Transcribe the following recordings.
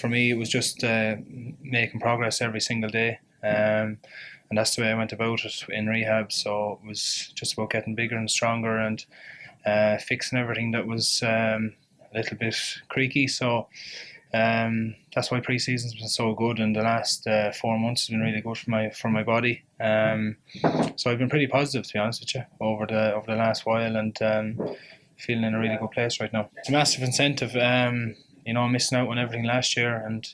For me, it was just making progress every single day. And that's the way I went about it in rehab. So it was just about getting bigger and stronger and fixing everything that was a little bit creaky. So that's why pre-season's been so good, and the last 4 months has been really good for my body. So I've been pretty positive, to be honest with you, over the last while, and feeling in a really good place right now. It's a massive incentive, missing out on everything last year and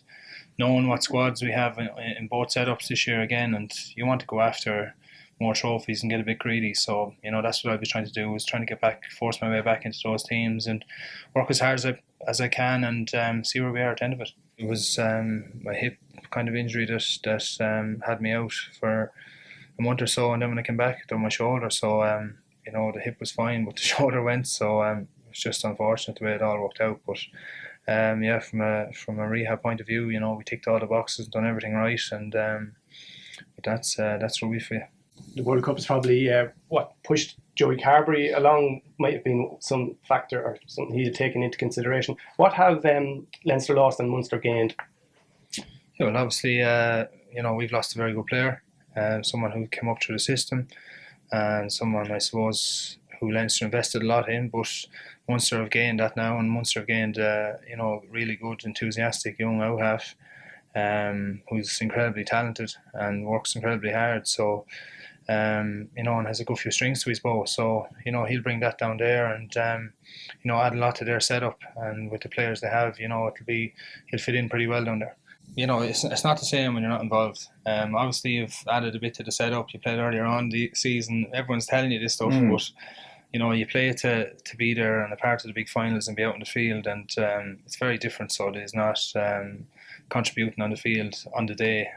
knowing what squads we have in both setups this year again, and you want to go after more trophies and get a bit greedy. So that's what I've been trying to do, is trying to force my way back into those teams and work as hard as I can, and see where we are at the end of it. It was my hip kind of injury that had me out for a month or so, and then when I came back, I done my shoulder. So the hip was fine, but the shoulder went. So it was just unfortunate the way it all worked out. But from a rehab point of view, we ticked all the boxes, done everything right, and that's Rugby for you. The World Cup is probably what pushed Joey Carbery along. Might have been some factor or something he had taken into consideration. What have Leinster lost and Munster gained? Yeah, well, obviously, we've lost a very good player, someone who came up through the system, and someone, I suppose, who Leinster invested a lot in. But Munster have gained that now, and Munster have gained, really good, enthusiastic young out half, who's incredibly talented and works incredibly hard. So, and has a good few strings to his bow. So, he'll bring that down there and, add a lot to their setup. And with the players they have, he'll fit in pretty well down there. It's not the same when you're not involved. Obviously, you've added a bit to the setup. You played earlier on the season. Everyone's telling you this stuff, but you play to be there and a part of the big finals and be out in the field, and it's very different. So it is not contributing on the field on the day.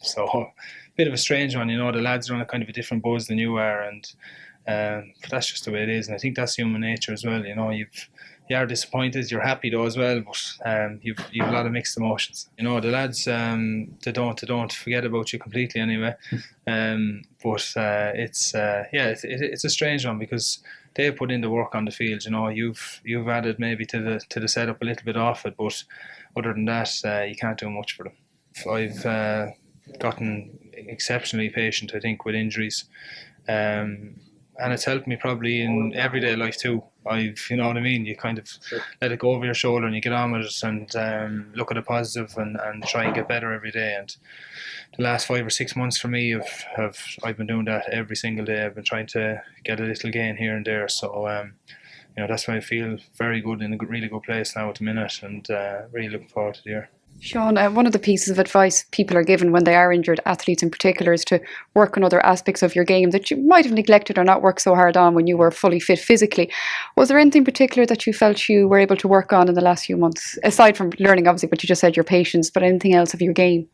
So a bit of a strange one. The lads are on a kind of a different buzz than you are, and but that's just the way it is. And I think that's human nature as well. You are disappointed, you're happy though as well, but you've a lot of mixed emotions. The lads they don't forget about you completely anyway. But it's a strange one because they put in the work on the field. You've added maybe to the setup a little bit off it, but other than that, you can't do much for them. I've gotten exceptionally patient, I think, with injuries. And it's helped me probably in everyday life too. You know what I mean? You kind of let it go over your shoulder and you get on with it and look at the positive and try and get better every day. And the last 5 or 6 months for me, I've been doing that every single day. I've been trying to get a little gain here and there. So that's why I feel very good, in a really good place now at the minute, and really looking forward to the year. Sean, one of the pieces of advice people are given when they are injured, athletes in particular, is to work on other aspects of your game that you might have neglected or not worked so hard on when you were fully fit physically. Was there anything particular that you felt you were able to work on in the last few months, aside from learning, obviously, what you just said, your patience, but anything else of your game?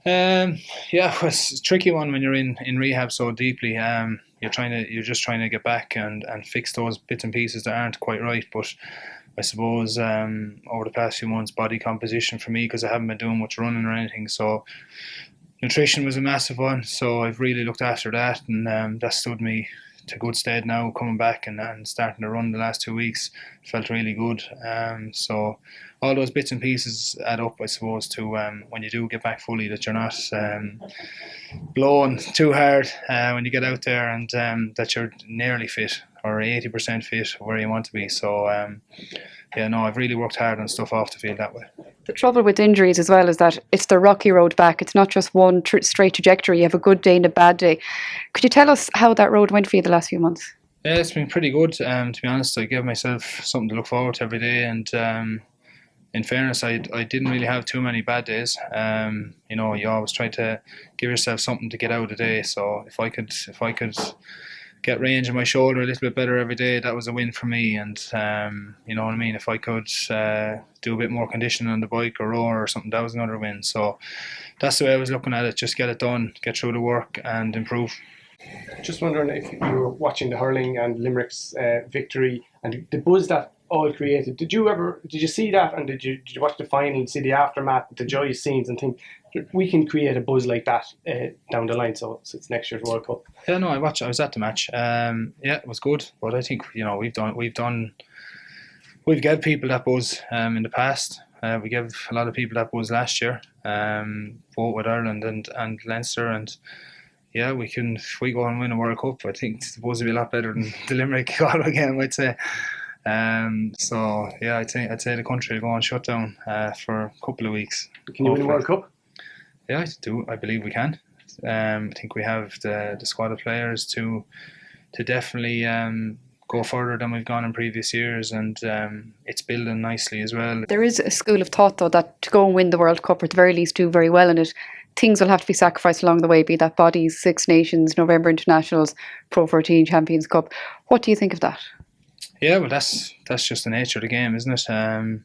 It's a tricky one when you're in rehab so deeply. You're just trying to get back and fix those bits and pieces that aren't quite right. But I suppose over the past few months, body composition for me, because I haven't been doing much running or anything, so nutrition was a massive one. So I've really looked after that, and that stood me to good stead now, coming back and starting to run the last 2 weeks. Felt really good. So all those bits and pieces add up, I suppose, to when you do get back fully, that you're not blowing too hard when you get out there, and that you're nearly fit or 80% fit where you want to be. So I've really worked hard on stuff off the field that way. The trouble with injuries as well is that it's the rocky road back. It's not just one straight trajectory. You have a good day and a bad day. Could you tell us how that road went for you the last few months? Yeah, it's been pretty good. To be honest, I gave myself something to look forward to every day, and in fairness, I didn't really have too many bad days. You always try to give yourself something to get out of the day. So if I could get range in my shoulder a little bit better every day, that was a win for me. And you know what I mean, if I could do a bit more conditioning on the bike or rower or something, that was another win. So that's the way I was looking at it. Just get it done, get through the work and improve. Just wondering if you were watching the hurling and Limerick's victory and the buzz that all created. Did you see that, and did you watch the final and see the aftermath, the joyous scenes, and think we can create a buzz like that down the line? So it's next year's World Cup. Yeah, no, I was at the match. It was good, but I think we've given people that buzz in the past. We gave a lot of people that buzz last year, both with Ireland and Leinster, and yeah, if we go and win a World Cup, I think the buzz will be a lot better than the Limerick Galway game, I'd say. So yeah, I'd say the country will go on shutdown for a couple of weeks. Can you win a World Cup? Yeah, I believe we can. I think we have the squad of players to definitely go further than we've gone in previous years, and it's building nicely as well. There is a school of thought, though, that to go and win the World Cup, or at the very least do very well in it, things will have to be sacrificed along the way, be that bodies, Six Nations, November Internationals, Pro 14, Champions Cup. What do you think of that? Yeah, well, that's just the nature of the game, isn't it?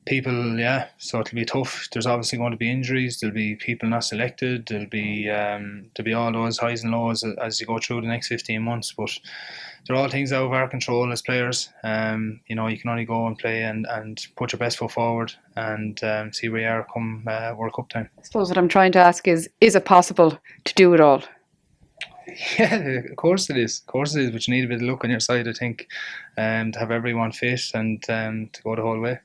People, yeah, so it'll be tough. There's obviously going to be injuries. There'll be people not selected. There'll be all those highs and lows as you go through the next 15 months. But they're all things out of our control as players. You can only go and play and put your best foot forward and see where you are come World Cup time. I suppose what I'm trying to ask is it possible to do it all? Yeah, of course it is. Of course it is, but you need a bit of luck on your side, I think, to have everyone fit and to go the whole way.